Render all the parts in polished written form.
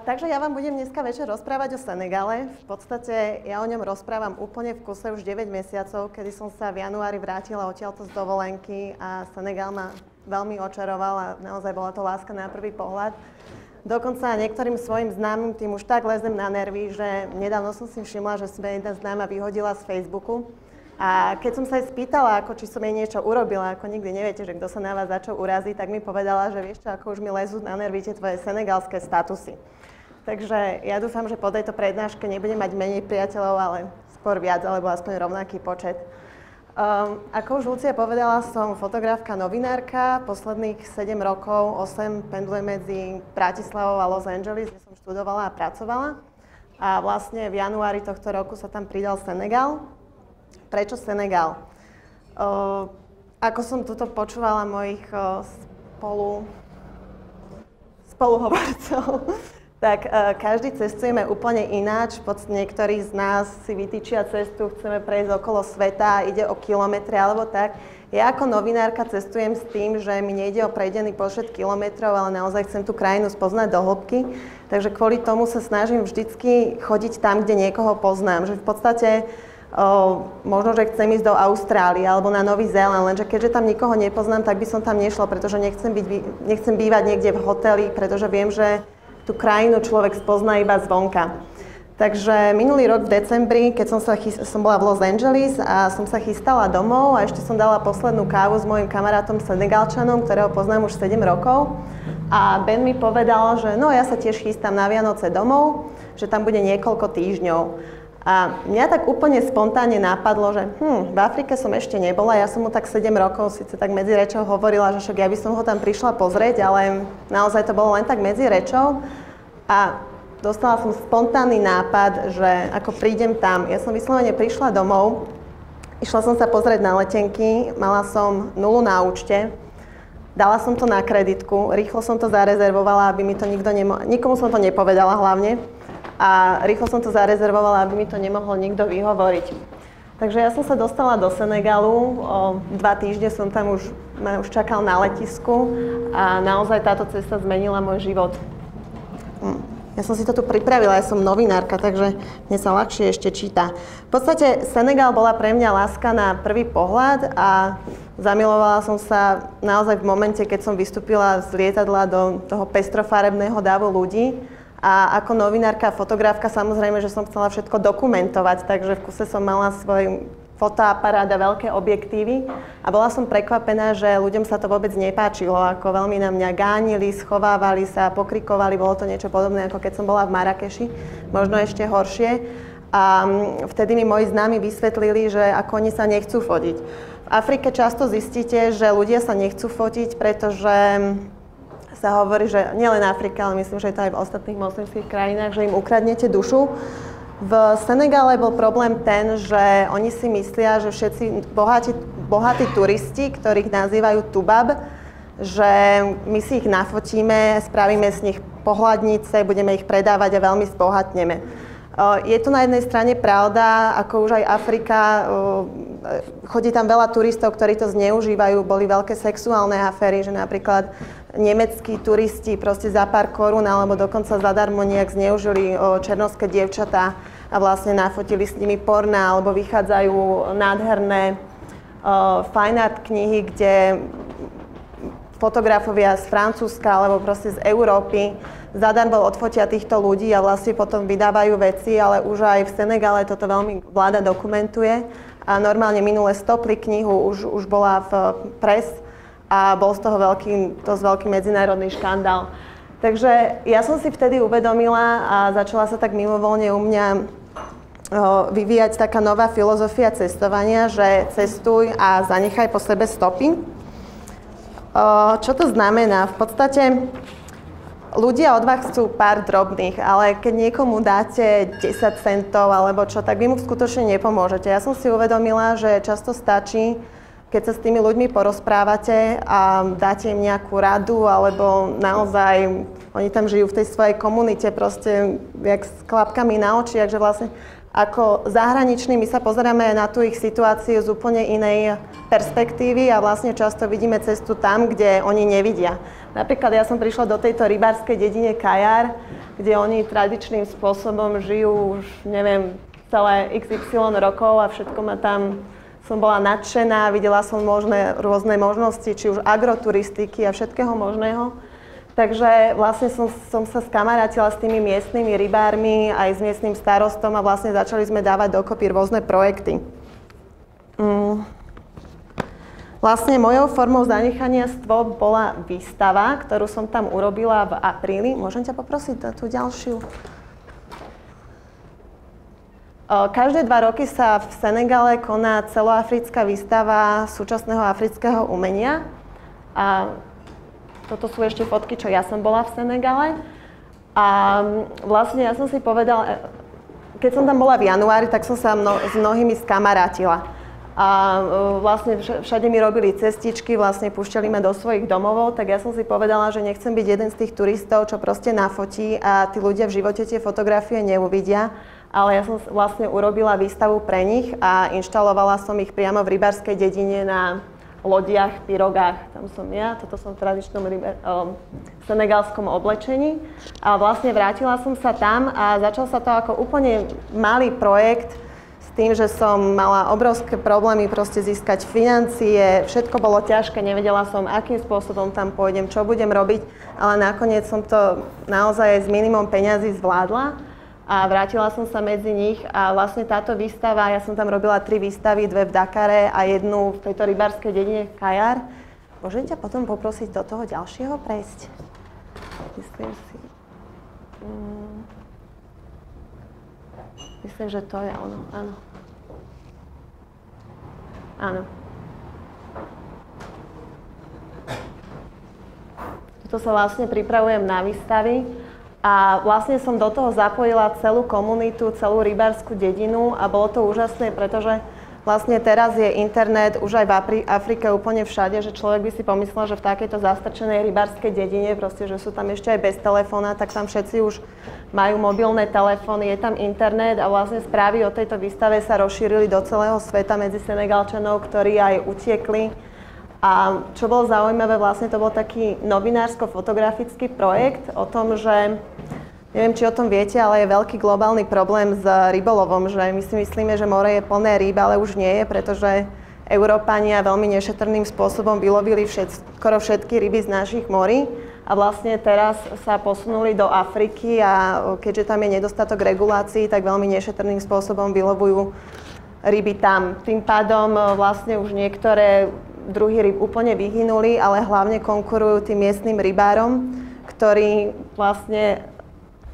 Takže ja vám budem dneska večer rozprávať o Senegale. V podstate ja o ňom rozprávam úplne v kuse už 9 mesiacov, kedy som sa v januári vrátila odtiaľto z dovolenky a Senegal ma veľmi očaroval a naozaj bola to láska na prvý pohľad. Dokonca niektorým svojim známym tým už tak lezem na nervy, že nedávno som si všimla, že sme jedna známa vyhodila z Facebooku. A keď som sa jej spýtala, či som jej niečo urobila, ako nikdy neviete, že kto sa na vás začal uraziť, tak mi povedala, že vieš čo, ako už mi lezú na nervy tie tvoje senegalské statusy. Takže ja dúfam, že po tejto prednáške nebudem mať menej priateľov, ale skôr viac, alebo aspoň rovnaký počet. Ako už Lucia povedala, som fotografka, novinárka. Posledných 7 rokov, 8 pendlujem medzi Bratislavou a Los Angeles, kde som študovala a pracovala. A vlastne v januári tohto roku sa tam pridal Senegal. Prečo Senegal? Ako som tuto počúvala mojich spoluhovorcov, tak každý cestujeme úplne ináč. Niektorí z nás si vytýčia cestu, chceme prejsť okolo sveta, ide o kilometre alebo tak. Ja ako novinárka cestujem s tým, že mi nejde o prejdený počet kilometrov, ale naozaj chcem tú krajinu spoznať do hĺbky. Takže kvôli tomu sa snažím vždycky chodiť tam, kde niekoho poznám. Že v podstate možno, že chcem ísť do Austrálie alebo na Nový Zéland, lenže keďže tam nikoho nepoznám, tak by som tam nešla, pretože nechcem bývať niekde v hoteli, pretože viem, že tú krajinu človek spozná iba zvonka. Takže minulý rok v decembri, keď som bola v Los Angeles a som sa chystala domov a ešte som dala poslednú kávu s mojim kamarátom Senegalčanom, ktorého poznám už 7 rokov. A Ben mi povedal, že no ja sa tiež chystám na Vianoce domov, že tam bude niekoľko týždňov. A mňa tak úplne spontánne napadlo, že v Afrike som ešte nebola, ja som mu tak 7 rokov síce tak medzi rečou hovorila, že však ja by som ho tam prišla pozrieť, ale naozaj to bolo len tak medzi rečou. A dostala som spontánny nápad, že ako prídem tam, ja som vyslovene prišla domov, išla som sa pozrieť na letenky, mala som nulu na účte, dala som to na kreditku, rýchlo som to zarezervovala, aby mi to nikomu som to nepovedala hlavne. A rýchlo som to zarezervovala, aby mi to nemohol nikto vyhovoriť. Takže ja som sa dostala do Senegalu, o 2 týždne som tam už čakal na letisku a naozaj táto cesta zmenila môj život. Ja som si to tu pripravila, ja som novinárka, takže mne sa ľahšie ešte číta. V podstate Senegal bola pre mňa láska na prvý pohľad a zamilovala som sa naozaj v momente, keď som vystúpila z lietadla do toho pestrofarebného davu ľudí. A ako novinárka a fotografka samozrejme, že som chcela všetko dokumentovať, takže v kuse som mala svoj fotoaparát a veľké objektívy a bola som prekvapená, že ľuďom sa to vôbec nepáčilo, ako veľmi na mňa gánili, schovávali sa, pokrikovali, bolo to niečo podobné, ako keď som bola v Marrakeši, možno ešte horšie. A vtedy mi moji známi vysvetlili, že ako oni sa nechcú fotiť. V Afrike často zistíte, že ľudia sa nechcú fotiť, pretože sa hovorí, že nielen Afrike, ale myslím, že je to aj v ostatných moslimských krajinách, že im ukradnete dušu. V Senegale bol problém ten, že oni si myslia, že všetci bohatí turisti, ktorých nazývajú tubab, že my si ich nafotíme, spravíme z nich pohľadnice, budeme ich predávať a veľmi spohatneme. Je to na jednej strane pravda, ako už aj Afrika, chodí tam veľa turistov, ktorí to zneužívajú, boli veľké sexuálne aféry, že napríklad nemeckí turisti proste za pár korún alebo dokonca zadarmo nejak zneužili černovské dievčatá a vlastne nafotili s nimi porná, alebo vychádzajú nádherné fine art knihy, kde fotografovia z Francúzska alebo proste z Európy zadarmo odfotia týchto ľudí a vlastne potom vydávajú veci, ale už aj v Senegale toto veľmi vláda dokumentuje a normálne minule stopli knihu, už bola v press a bol z toho dosť veľký medzinárodný škandál. Takže ja som si vtedy uvedomila a začala sa tak mimovoľne u mňa vyvíjať taká nová filozofia cestovania, že cestuj a zanechaj po sebe stopy. Čo to znamená? V podstate ľudia od vás chcú pár drobných, ale keď niekomu dáte 10 centov alebo čo, tak vy mu skutočne nepomôžete. Ja som si uvedomila, že často stačí, keď sa s tými ľuďmi porozprávate a dáte im nejakú radu, alebo naozaj oni tam žijú v tej svojej komunite proste jak s klapkami na očiach, že vlastne ako zahraniční my sa pozeráme na tú ich situáciu z úplne inej perspektívy a vlastne často vidíme cestu tam, kde oni nevidia. Napríklad ja som prišla do tejto rybárskej dedine Kajar, kde oni tradičným spôsobom žijú už, neviem, celé XY rokov a všetko ma tam, som bola nadšená, videla som rôzne možnosti, či už agroturistiky a všetkého možného. Takže vlastne som sa skamarátila s tými miestnymi rybármi, aj s miestnym starostom a vlastne začali sme dávať dokopy rôzne projekty. Vlastne mojou formou zanechaniastvo bola výstava, ktorú som tam urobila v apríli. Môžem ťa poprosiť na tú ďalšiu? Každé 2 roky sa v Senegale koná celoafrická výstava súčasného afrického umenia. A toto sú ešte fotky, čo ja som bola v Senegale. A vlastne ja som si povedala, keď som tam bola v januári, tak som sa s mnohými skamarátila. A vlastne všade mi robili cestičky, vlastne púšťali ma do svojich domovov, tak ja som si povedala, že nechcem byť jeden z tých turistov, čo proste nafotí a tí ľudia v živote tie fotografie neuvidia. Ale ja som vlastne urobila výstavu pre nich a inštalovala som ich priamo v rybárskej dedine na lodiach, pirogách. Tam som ja, toto som v tradičnom senegalskom oblečení. A vlastne vrátila som sa tam a začal sa to ako úplne malý projekt, tým, že som mala obrovské problémy proste získať financie, všetko bolo ťažké, nevedela som, akým spôsobom tam pôjdem, čo budem robiť, ale nakoniec som to naozaj s minimum peňazí zvládla a vrátila som sa medzi nich a vlastne táto výstava, ja som tam robila 3 výstavy, 2 v Dakare a 1 v tejto rybárskej dedine Kajar. Môžem ťa potom poprosiť do toho ďalšieho prejsť? Myslím si. Myslím, že to je ono, áno. Áno. Tuto sa vlastne pripravujem na výstavy a vlastne som do toho zapojila celú komunitu, celú rybárskú dedinu a bolo to úžasné, pretože vlastne teraz je internet už aj v Afrike úplne všade, že človek by si pomyslel, že v takejto zastrčenej rybárskej dedine, proste, že sú tam ešte aj bez telefóna, tak tam všetci už majú mobilné telefóny, je tam internet a vlastne správy o tejto výstave sa rozšírili do celého sveta medzi Senegalčanov, ktorí aj utiekli. A čo bolo zaujímavé, vlastne to bol taký novinársko-fotografický projekt o tom, že neviem, či o tom viete, ale je veľký globálny problém s rybolovom, že my si myslíme, že more je plné rýb, ale už nie je, pretože Európania veľmi nešetrným spôsobom vylovili skoro všetky ryby z našich morí a vlastne teraz sa posunuli do Afriky a keďže tam je nedostatok regulácií, tak veľmi nešetrným spôsobom vylovujú ryby tam. Tým pádom vlastne už niektoré druhy ryb úplne vyhynuli, ale hlavne konkurujú tým miestnym rybárom, ktorí vlastne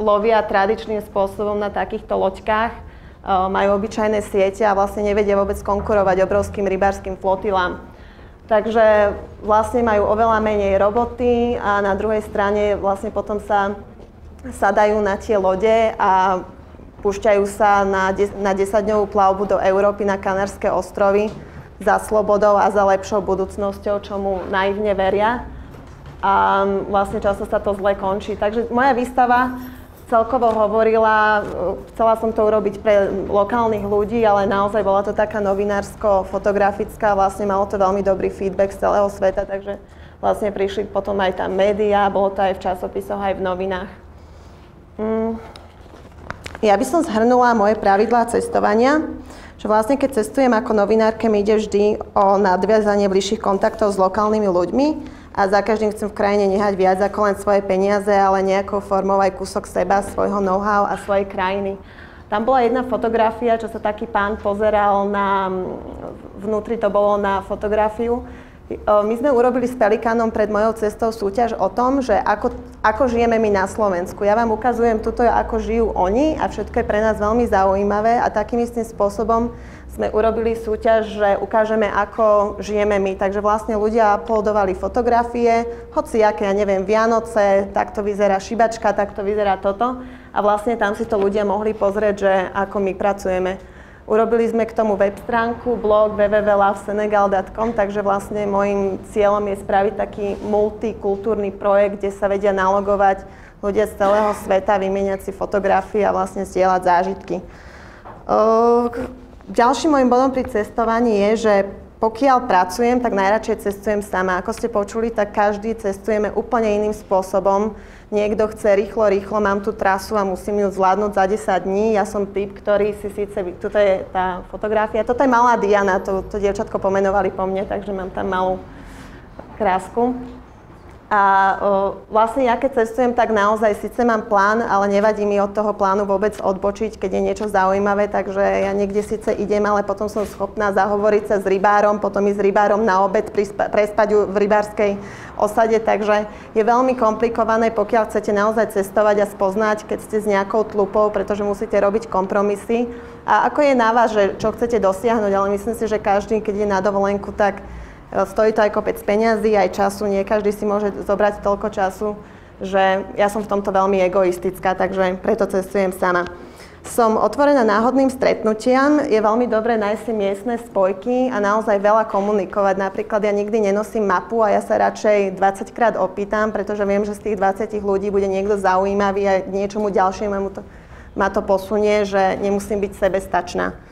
lovia tradičným spôsobom na takýchto loďkách, majú obyčajné siete a vlastne nevedia vôbec konkurovať obrovským rybárskym flotilám. Takže vlastne majú oveľa menej roboty a na druhej strane vlastne potom sa sadajú na tie lode a púšťajú sa na 10-dňovú plavbu do Európy na Kanárske ostrovy za slobodou a za lepšou budúcnosťou, čomu naivne veria. A vlastne často sa to zle končí. Takže moja výstava celkovo hovorila, chcela som to urobiť pre lokálnych ľudí, ale naozaj bola to taká novinársko-fotografická, vlastne malo to veľmi dobrý feedback z celého sveta, takže vlastne prišli potom aj tam médiá, bolo to aj v časopisoch, aj v novinách. Ja by som zhrnula moje pravidlá cestovania, že vlastne keď cestujem ako novinárke, mi ide vždy o nadviazanie bližších kontaktov s lokálnymi ľuďmi, a za každým chcem v krajine nehať viac ako len svoje peniaze, ale nejakou formou aj kúsok seba, svojho know-how a svojej krajiny. Tam bola jedna fotografia, čo sa taký pán pozeral vnútri to bolo na fotografiu. My sme urobili s Pelikánom pred mojou cestou súťaž o tom, že ako žijeme my na Slovensku. Ja vám ukazujem tuto, ako žijú oni a všetko je pre nás veľmi zaujímavé a takým istým spôsobom sme urobili súťaž, že ukážeme, ako žijeme my. Takže vlastne ľudia uploadovali fotografie, hociaké, ja neviem, Vianoce, takto vyzerá šibačka, takto vyzerá toto. A vlastne tam si to ľudia mohli pozrieť, že ako my pracujeme. Urobili sme k tomu web stránku, blog www.lovesenegal.com, takže vlastne môjim cieľom je spraviť taký multikultúrny projekt, kde sa vedia nalogovať ľudia z celého sveta, vymieňať si fotografie a vlastne zdieľať zážitky. Ďalším môjim bodom pri cestovaní je, že pokiaľ pracujem, tak najradšej cestujem sama. Ako ste počuli, tak každý cestujeme úplne iným spôsobom. Niekto chce rýchlo, mám tú trasu a musím ju zvládnuť za 10 dní. Ja som typ, ktorý si síce... Tuto je tá fotografia. Toto je malá Diana, to dievčatko pomenovali po mne, takže mám tam malú krásku. A vlastne ja keď cestujem, tak naozaj síce mám plán, ale nevadí mi od toho plánu vôbec odbočiť, keď je niečo zaujímavé, takže ja niekde síce idem, ale potom som schopná zahovoriť sa s rybárom, potom ísť s rybárom na obed, prespať v rybárskej osade, takže je veľmi komplikované, pokiaľ chcete naozaj cestovať a spoznať, keď ste s nejakou tlupou, pretože musíte robiť kompromisy. A ako je na vás, že čo chcete dosiahnuť, ale myslím si, že každý, keď je na dovolenku, tak stojí to aj kopec peňazí, aj času, nie každý si môže zobrať toľko času, že ja som v tomto veľmi egoistická, takže preto cestujem sama. Som otvorená náhodným stretnutiam, je veľmi dobré nájsť si miestne spojky a naozaj veľa komunikovať. Napríklad ja nikdy nenosím mapu a ja sa radšej 20 krát opýtam, pretože viem, že z tých 20 ľudí bude niekto zaujímavý a niečomu ďalšiemu ma to posunie, že nemusím byť sebestačná.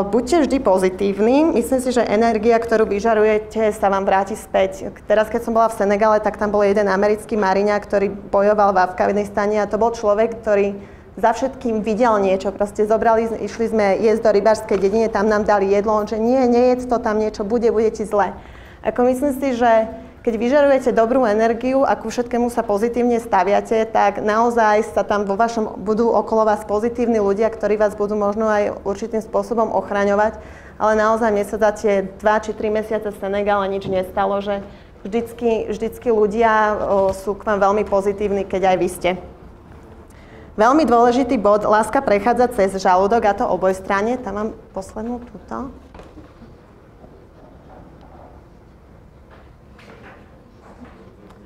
Buďte vždy pozitívni. Myslím si, že energia, ktorú vyžarujete, sa vám vráti späť. Teraz, keď som bola v Senegale, tak tam bol jeden americký mariňák, ktorý bojoval v Afganistane a to bol človek, ktorý za všetkým videl niečo. Proste išli sme jesť do rybárskej dedine, tam nám dali jedlo, on že nie, nejedz to, tam niečo bude ti zle. Ako myslím si, že keď vyžarujete dobrú energiu a ku všetkému sa pozitívne staviate, tak naozaj sa tam budú okolo vás pozitívni ľudia, ktorí vás budú možno aj určitým spôsobom ochraňovať. Ale naozaj mne sa za tie 2 či 3 mesiace v Senegale nič nestalo, že vždycky ľudia sú k vám veľmi pozitívni, keď aj vy ste. Veľmi dôležitý bod, láska prechádza cez žalúdok, a to obojstranne. Tam mám poslednú túto.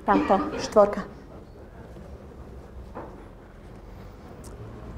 Tamto, 4.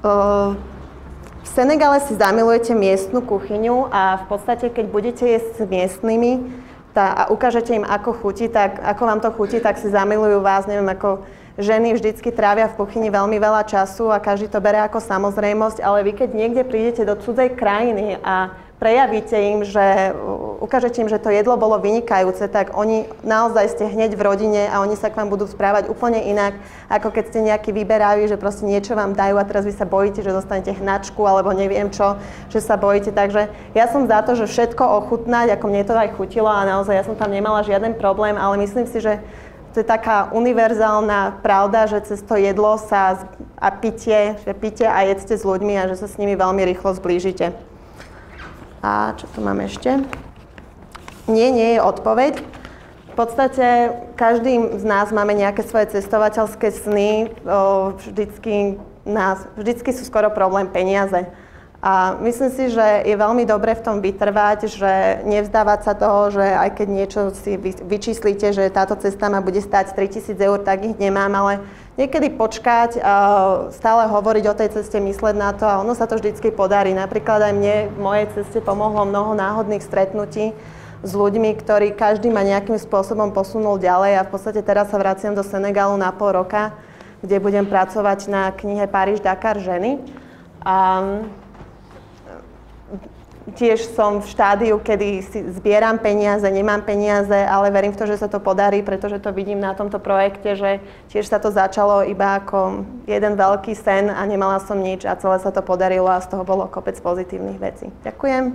V Senegale si zamilujete miestnu kuchyňu a v podstate, keď budete jesť s miestnymi a ukážete im, ako chutí, tak ako vám to chutí, tak si zamilujú vás. Neviem, ako ženy vždycky trávia v kuchyni veľmi veľa času a každý to berie ako samozrejmosť, ale vy keď niekde prídete do cudzej krajiny a prejavíte im, že ukážete im, že to jedlo bolo vynikajúce, tak oni naozaj ste hneď v rodine a oni sa k vám budú správať úplne inak, ako keď ste nejaký vyberaví, že proste niečo vám dajú a teraz vy sa bojíte, že dostanete hnačku alebo neviem čo, že sa bojíte. Takže ja som za to, že všetko ochutnať, ako mne to aj chutilo a naozaj ja som tam nemala žiaden problém, ale myslím si, že to je taká univerzálna pravda, že cez to jedlo a pite a jedzte s ľuďmi a že sa s nimi veľmi rýchlo zblížite. A čo tu máme ešte? Nie je odpoveď. V podstate každý z nás máme nejaké svoje cestovateľské sny. Vždycky sú skoro problém peniaze. A myslím si, že je veľmi dobré v tom vytrvať, že nevzdávať sa toho, že aj keď niečo si vyčíslíte, že táto cesta ma bude stáť 3 000 eur, tak ich nemám, ale niekedy počkať a stále hovoriť o tej ceste, mysleť na to a ono sa to vždycky podarí. Napríklad aj mne v mojej ceste pomohlo mnoho náhodných stretnutí s ľuďmi, ktorí každý ma nejakým spôsobom posunul ďalej a v podstate teraz sa vraciam do Senegalu na pol roka, kde budem pracovať na knihe Paríž-Dakar ženy. A tiež som v štádiu, kedy si zbieram peniaze, nemám peniaze, ale verím v to, že sa to podarí, pretože to vidím na tomto projekte, že tiež sa to začalo iba ako jeden veľký sen a nemala som nič a celé sa to podarilo a z toho bolo kopec pozitívnych vecí. Ďakujem.